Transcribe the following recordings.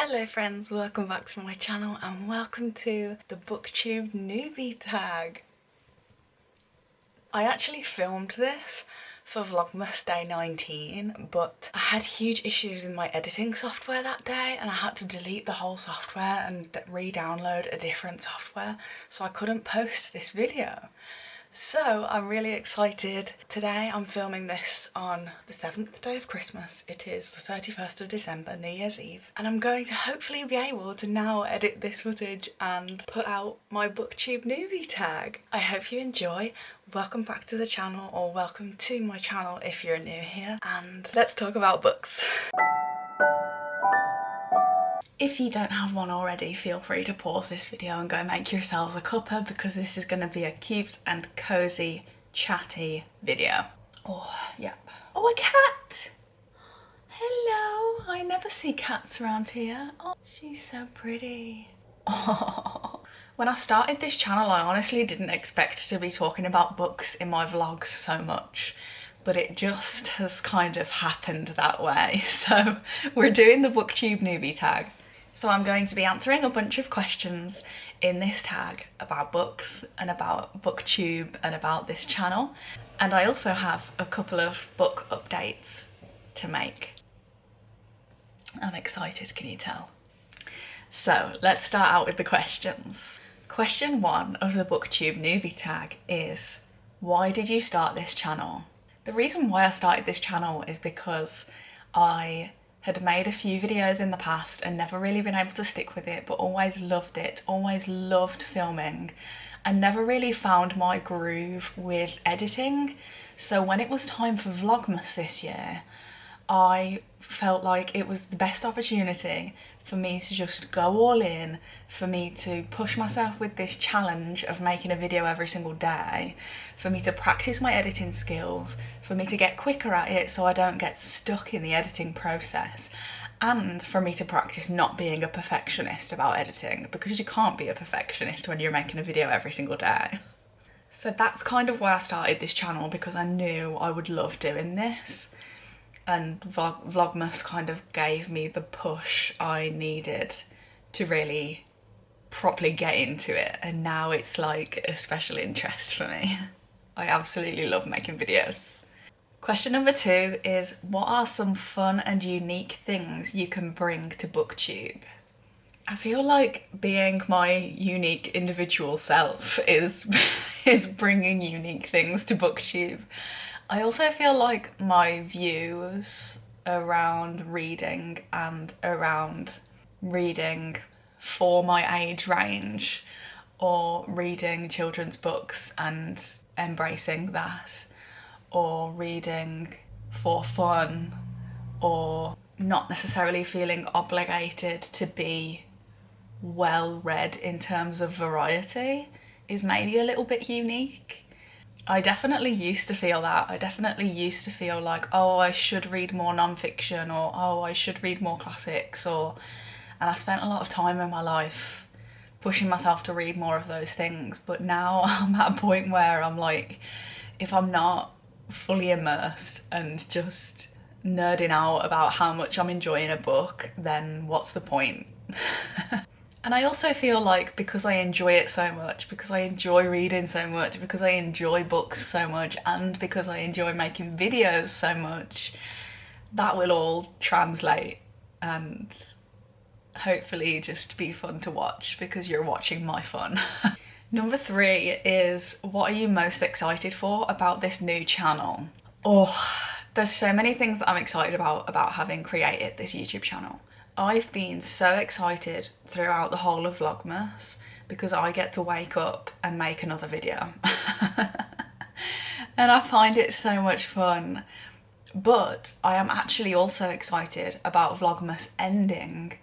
Hello friends, welcome back to my channel and welcome to the Booktube Newbie Tag. I actually filmed this for Vlogmas Day 19, but I had huge issues with my editing software that day and I had to delete the whole software and re-download a different software, so I couldn't post this video. So I'm really excited. Today I'm filming this on the 7th day of Christmas. It is the 31st of December, New Year's Eve, and I'm going to hopefully be able to now edit this footage and put out my Booktube Newbie Tag. I hope you enjoy. Welcome back to the channel, or welcome to my channel if you're new here, and let's talk about books. If you don't have one already, feel free to pause this video and go make yourselves a cuppa, because this is going to be a cute and cozy, chatty video. Oh, yep. Oh, a cat! Hello! I never see cats around here. Oh, she's so pretty. Oh. When I started this channel, I honestly didn't expect to be talking about books in my vlogs so much, but it just has kind of happened that way. So we're doing the Booktube Newbie Tag. So I'm going to be answering a bunch of questions in this tag about books and about Booktube and about this channel. And I also have a couple of book updates to make. I'm excited, can you tell? So let's start out with the questions. Question 1 of the Booktube Newbie Tag is, why did you start this channel? The reason why I started this channel is because I had made a few videos in the past and never really been able to stick with it, but always loved it, always loved filming, and never really found my groove with editing. So when it was time for Vlogmas this year, I felt like it was the best opportunity for me to just go all in, for me to push myself with this challenge of making a video every single day, for me to practice my editing skills, for me to get quicker at it so I don't get stuck in the editing process, and for me to practice not being a perfectionist about editing, because you can't be a perfectionist when you're making a video every single day. So that's kind of why I started this channel, because I knew I would love doing this. And Vlogmas kind of gave me the push I needed to really properly get into it, and now it's like a special interest for me. I absolutely love making videos. Question number 2 is, what are some fun and unique things you can bring to Booktube? I feel like being my unique individual self is bringing unique things to Booktube. I also feel like my views around reading and around reading for my age range, or reading children's books and embracing that, or reading for fun, or not necessarily feeling obligated to be well read in terms of variety, is maybe a little bit unique. I definitely used to feel that. I definitely used to feel like, oh, I should read more non-fiction, or oh, I should read more classics, and I spent a lot of time in my life pushing myself to read more of those things. But now I'm at a point where I'm like, if I'm not fully immersed and just nerding out about how much I'm enjoying a book, then what's the point? And I also feel like, because I enjoy it so much, because I enjoy reading so much, because I enjoy books so much, and because I enjoy making videos so much, that will all translate and hopefully just be fun to watch, because you're watching my fun. Number 3 is, what are you most excited for about this new channel? Oh, there's so many things that I'm excited about having created this YouTube channel. I've been so excited throughout the whole of Vlogmas because I get to wake up and make another video. And I find it so much fun. But I am actually also excited about Vlogmas ending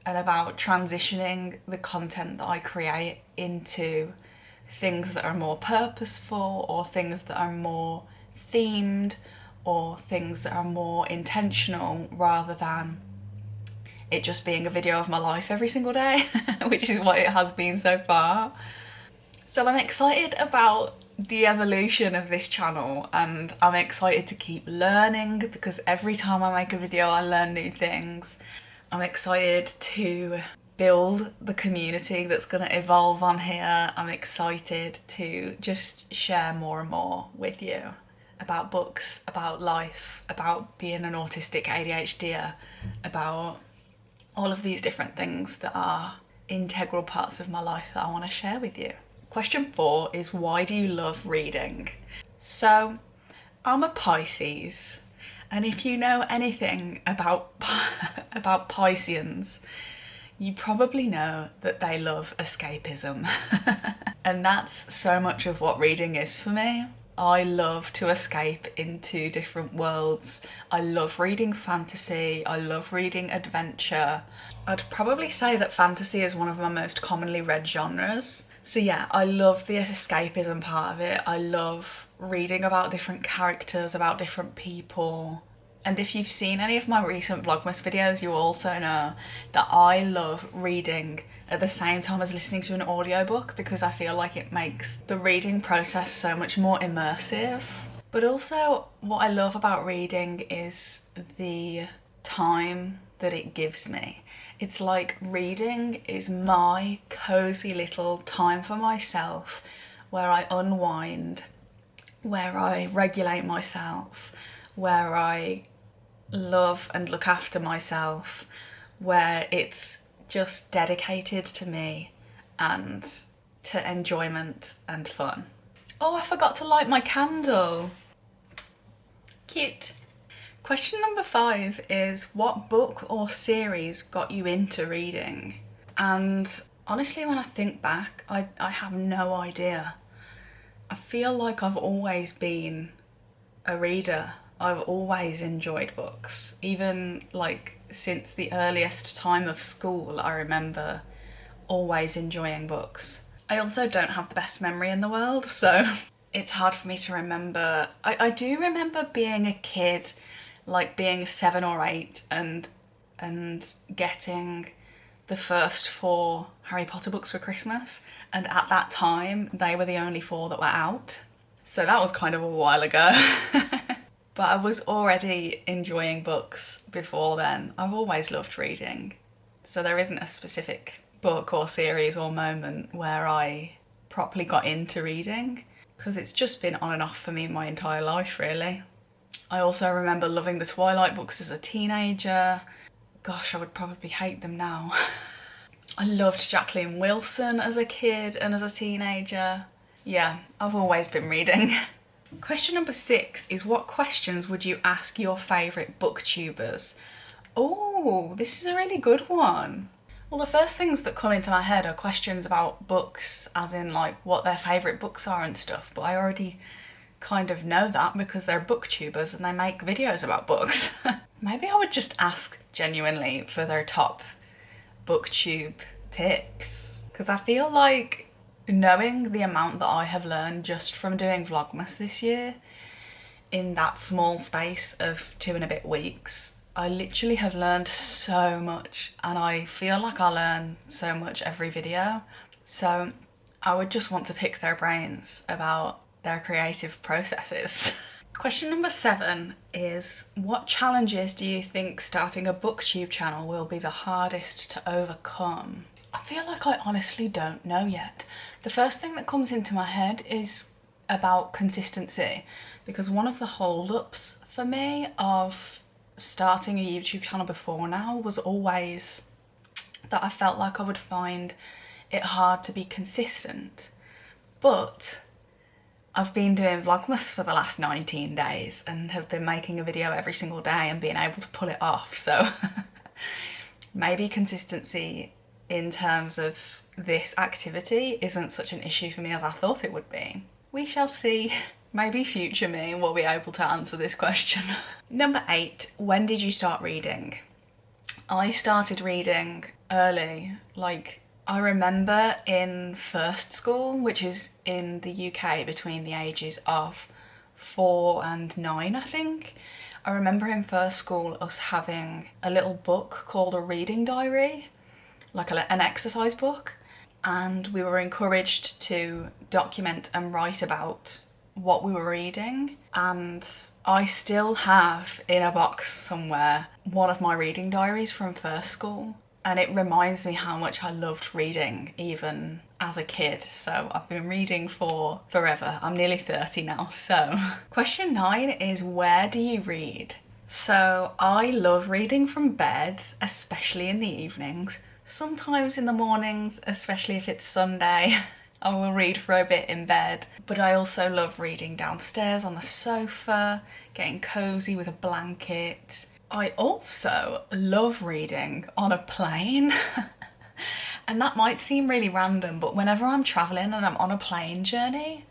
and about transitioning the content that I create into things that are more purposeful, or things that are more themed, or things that are more intentional, rather than it just being a video of my life every single day, which is what it has been so far. So I'm excited about the evolution of this channel, and I'm excited to keep learning, because every time I make a video I learn new things. I'm excited to build the community that's going to evolve on here. I'm excited to just share more and more with you about books, about life, about being an autistic ADHDer, about all of these different things that are integral parts of my life that I want to share with you. Question 4 is, why do you love reading? So I'm a Pisces, and if you know anything about Pisceans, you probably know that they love escapism. And that's so much of what reading is for me. I love to escape into different worlds. I love reading fantasy, I love reading adventure. I'd probably say that fantasy is one of my most commonly read genres. So yeah, I love the escapism part of it. I love reading about different characters, about different people. And if you've seen any of my recent Vlogmas videos, you also know that I love reading at the same time as listening to an audiobook, because I feel like it makes the reading process so much more immersive. But also what I love about reading is the time that it gives me. It's like reading is my cozy little time for myself, where I unwind, where I regulate myself, where I love and look after myself, where it's just dedicated to me and to enjoyment and fun. Oh, I forgot to light my candle. Cute. Question number 5 is, what book or series got you into reading? And honestly, when I think back, I have no idea. I feel like I've always been a reader. I've always enjoyed books. Even like since the earliest time of school, I remember always enjoying books. I also don't have the best memory in the world, so it's hard for me to remember. I do remember being a kid, like being 7 or 8 and getting the first 4 Harry Potter books for Christmas, and at that time they were the only 4 that were out. So that was kind of a while ago. But I was already enjoying books before then. I've always loved reading. So there isn't a specific book or series or moment where I properly got into reading, because it's just been on and off for me my entire life, really. I also remember loving the Twilight books as a teenager. Gosh, I would probably hate them now. I loved Jacqueline Wilson as a kid and as a teenager. Yeah, I've always been reading. Question number 6 is, what questions would you ask your favourite booktubers? Oh, this is a really good one. Well, the first things that come into my head are questions about books, as in like what their favourite books are and stuff, but I already kind of know that because they're booktubers and they make videos about books. Maybe I would just ask genuinely for their top booktube tips, because I feel like, knowing the amount that I have learned just from doing Vlogmas this year, in that small space of 2 and a bit weeks, I literally have learned so much, and I feel like I learn so much every video. So I would just want to pick their brains about their creative processes. Question number 7 is, what challenges do you think starting a booktube channel will be the hardest to overcome? I feel like I honestly don't know yet. The first thing that comes into my head is about consistency, because one of the hold-ups for me of starting a YouTube channel before now was always that I felt like I would find it hard to be consistent. But I've been doing Vlogmas for the last 19 days and have been making a video every single day and being able to pull it off, so maybe consistency in terms of this activity isn't such an issue for me as I thought it would be. We shall see. Maybe future me will be able to answer this question. Number 8, when did you start reading? I started reading early. Like, I remember in first school, which is in the UK between the ages of 4 and 9, I think. I remember in first school us having a little book called a reading diary, like an exercise book, and we were encouraged to document and write about what we were reading, and I still have in a box somewhere one of my reading diaries from first school, and it reminds me how much I loved reading even as a kid. So I've been reading for forever. I'm nearly 30 now. So question 9 is, where do you read? So I love reading from bed, especially in the evenings. Sometimes in the mornings, especially if it's Sunday, I will read for a bit in bed. But I also love reading downstairs on the sofa, getting cozy with a blanket. I also love reading on a plane. And that might seem really random, but whenever I'm traveling and I'm on a plane journey,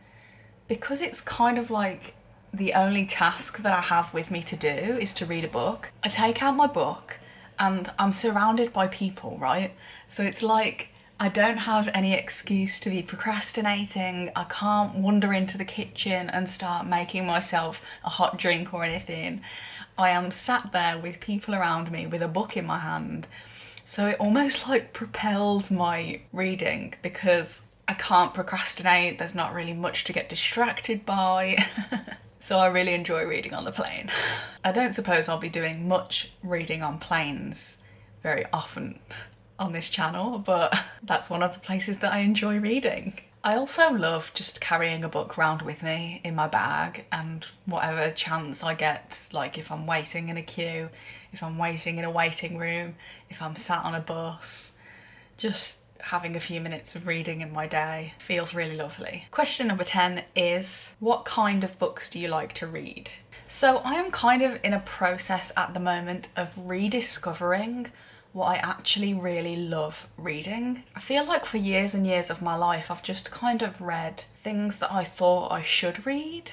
because it's kind of like the only task that I have with me to do is to read a book, I take out my book and I'm surrounded by people, right? So it's like I don't have any excuse to be procrastinating. I can't wander into the kitchen and start making myself a hot drink or anything. I am sat there with people around me with a book in my hand. So it almost like propels my reading because I can't procrastinate. There's not really much to get distracted by. So I really enjoy reading on the plane. I don't suppose I'll be doing much reading on planes very often on this channel, but that's one of the places that I enjoy reading. I also love just carrying a book around with me in my bag, and whatever chance I get, like if I'm waiting in a queue, if I'm waiting in a waiting room, if I'm sat on a bus, just having a few minutes of reading in my day feels really lovely. Question number 10 is, what kind of books do you like to read? So I am kind of in a process at the moment of rediscovering what I actually really love reading. I feel like for years and years of my life I've just kind of read things that I thought I should read,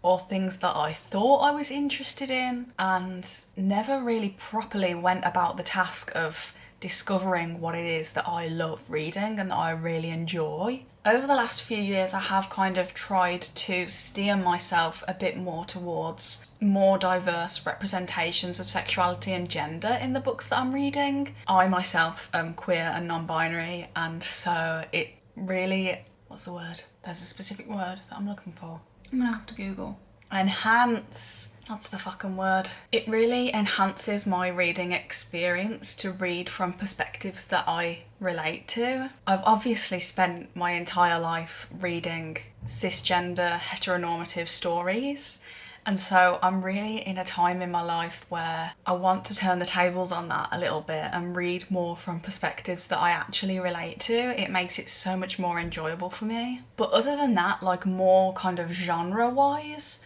or things that I thought I was interested in, and never really properly went about the task of discovering what it is that I love reading and that I really enjoy. Over the last few years I have kind of tried to steer myself a bit more towards more diverse representations of sexuality and gender in the books that I'm reading. I myself am queer and non-binary, and so it really, what's the word? There's a specific word that I'm looking for. I'm gonna have to Google. Enhance. That's the fucking word. It really enhances my reading experience to read from perspectives that I relate to. I've obviously spent my entire life reading cisgender heteronormative stories, and so I'm really in a time in my life where I want to turn the tables on that a little bit and read more from perspectives that I actually relate to. It makes it so much more enjoyable for me. But other than that, like more kind of genre-wise,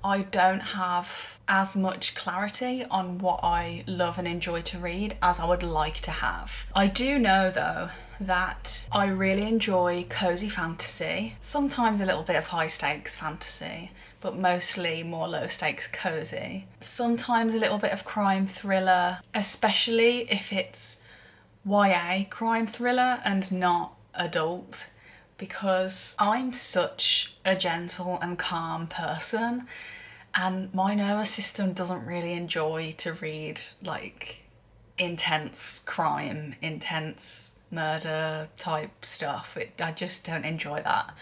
I don't have as much clarity on what I love and enjoy to read as I would like to have. I do know though that I really enjoy cozy fantasy, sometimes a little bit of high stakes fantasy, but mostly more low stakes cozy. Sometimes a little bit of crime thriller, especially if it's YA crime thriller and not adult, because I'm such a gentle and calm person and my nervous system doesn't really enjoy to read like intense crime, intense murder type stuff. I just don't enjoy that.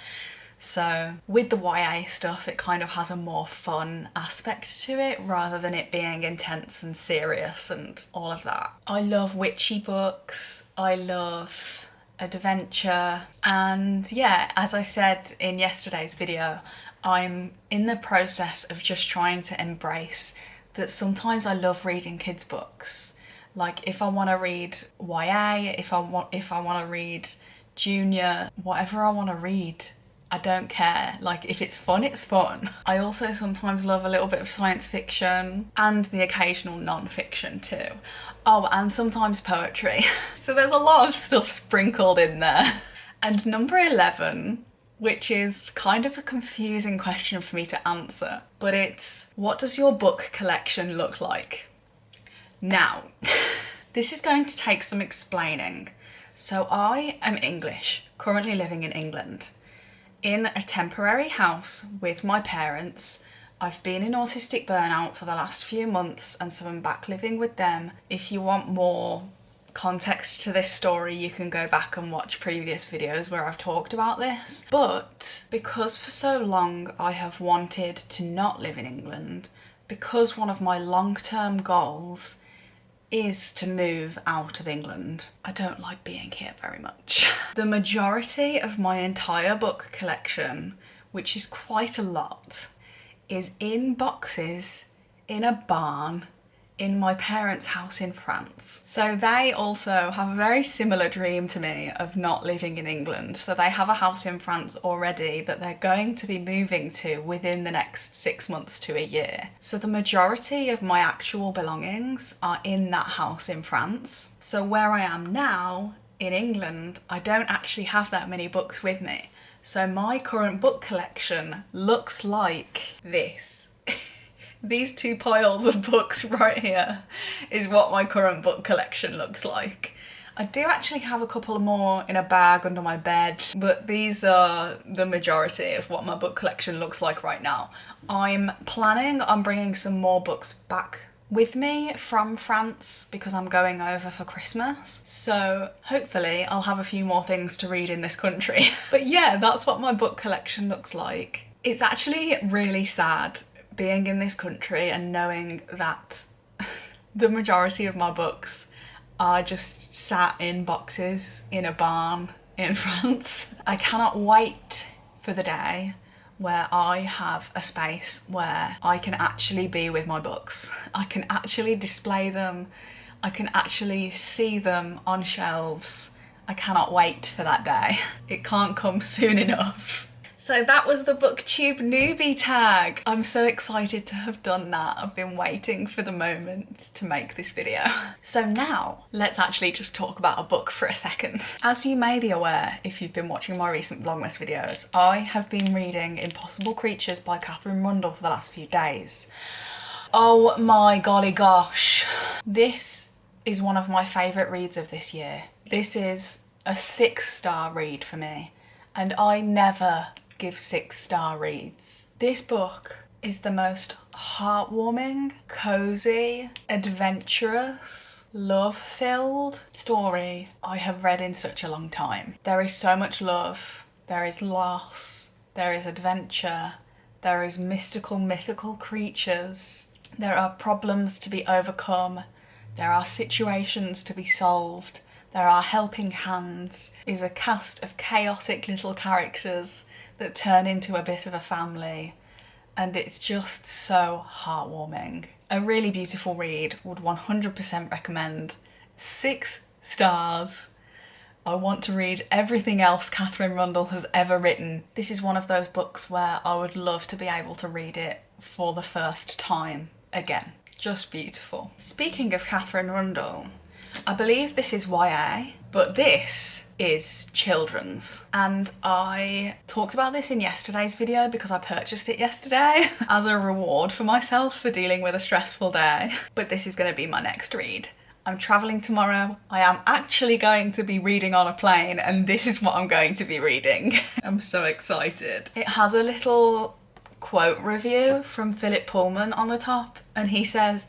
So with the YA stuff, it kind of has a more fun aspect to it rather than it being intense and serious and all of that. I love witchy books, I love adventure, and yeah, as I said in yesterday's video, I'm in the process of just trying to embrace that sometimes I love reading kids' books. Like if I want to read YA, if I want to read junior, whatever I want to read, I don't care. Like if it's fun, it's fun. I also sometimes love a little bit of science fiction and the occasional non-fiction too. Oh, and sometimes poetry. So there's a lot of stuff sprinkled in there. And number 11, which is kind of a confusing question for me to answer, but it's, what does your book collection look like? Now, this is going to take some explaining. So I am English, currently living in England, in a temporary house with my parents. I've been in autistic burnout for the last few months, and so I'm back living with them. If you want more context to this story, you can go back and watch previous videos where I've talked about this. But because for so long I have wanted to not live in England, because one of my long-term goals is to move out of England, I don't like being here very much. The majority of my entire book collection, which is quite a lot, is in boxes in a barn in my parents' house in France. So they also have a very similar dream to me of not living in England. So they have a house in France already that they're going to be moving to within the next 6 months to a year. So the majority of my actual belongings are in that house in France. So where I am now in England, I don't actually have that many books with me. So my current book collection looks like this. These two piles of books right here is what my current book collection looks like. I do actually have a couple more in a bag under my bed, but these are the majority of what my book collection looks like right now. I'm planning on bringing some more books back with me from France because I'm going over for Christmas. So hopefully I'll have a few more things to read in this country. But yeah, that's what my book collection looks like. It's actually really sad being in this country and knowing that the majority of my books are just sat in boxes in a barn in France. I cannot wait for the day where I have a space where I can actually be with my books. I can actually display them. I can actually see them on shelves. I cannot wait for that day. It can't come soon enough. So that was the Booktube Newbie Tag. I'm so excited to have done that. I've been waiting for the moment to make this video. So now let's actually just talk about a book for a second. As you may be aware, if you've been watching my recent Vlogmas videos, I have been reading Impossible Creatures by Katherine Rundell for the last few days. Oh my golly gosh. This is one of my favourite reads of this year. This is a 6-star read for me, and I never give 6-star reads. This book is the most heartwarming, cozy, adventurous, love-filled story I have read in such a long time. There is so much love, there is loss, there is adventure, there is mystical, mythical creatures, there are problems to be overcome, there are situations to be solved, there are helping hands, is a cast of chaotic little characters that turn into a bit of a family, and it's just so heartwarming. A really beautiful read, would 100% recommend. 6 stars. I want to read everything else Katherine Rundell has ever written. This is one of those books where I would love to be able to read it for the first time again. Just beautiful. Speaking of Katherine Rundell, I believe this is YA, but this is children's. And I talked about this in yesterday's video because I purchased it yesterday as a reward for myself for dealing with a stressful day. But this is going to be my next read. I'm travelling tomorrow. I am actually going to be reading on a plane, and this is what I'm going to be reading. I'm so excited. It has a little quote review from Philip Pullman on the top, and he says,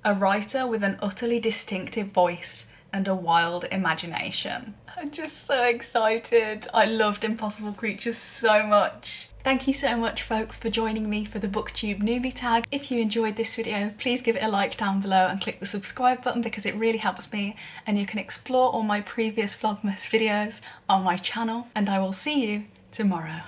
"A writer with an utterly distinctive voice and a wild imagination." I'm just so excited. I loved Impossible Creatures so much. Thank you so much, folks, for joining me for the Booktube Newbie Tag. If you enjoyed this video, please give it a like down below and click the subscribe button because it really helps me, and you can explore all my previous Vlogmas videos on my channel, and I will see you tomorrow.